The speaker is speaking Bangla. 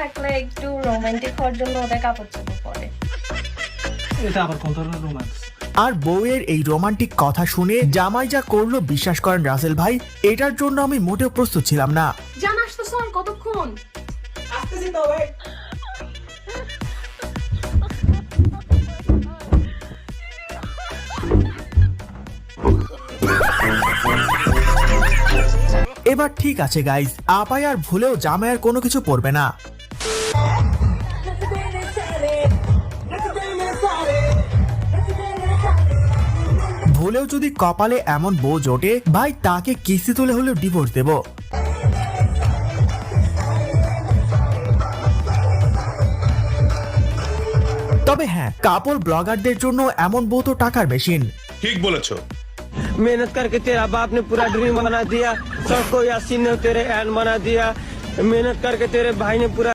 থাকলে একটু রোমান্টিক হওয়ার জন্য ওদের কাপড় চোপড় পরে। এটা আবার কোন ধরনের রোম্যান্স? আর বউয়ের এই রোমান্টিক কথা শুনে জামাই যা করলো বিশ্বাস করেন রাসেল ভাই, এটার জন্য আমি মোটেও প্রস্তুত ছিলাম না। জান আসতেছ আর কতক্ষণ? আসতেছি তো ভাই। এবার ঠিক আছে গাইজ, আপাই আর ভুলেও জামাইয়ের কোনো কিছু পড়বে না। ভুলেও যদি কপালে এমন বউ জোটে ভাই, তাকে কিস্তি তুলে হলেও ডিভোর্স দেব। তবে হ্যাঁ, কাপড় ব্লগারদের জন্য এমন বউ তো টাকার মেশিন। ঠিক বলেছো। मेहनत करके तेरा बाप ने पूरा ड्रीम बना दिया, सबको यासीन ने तेरे एन बना दिया, मेहनत करके तेरे भाई ने पूरा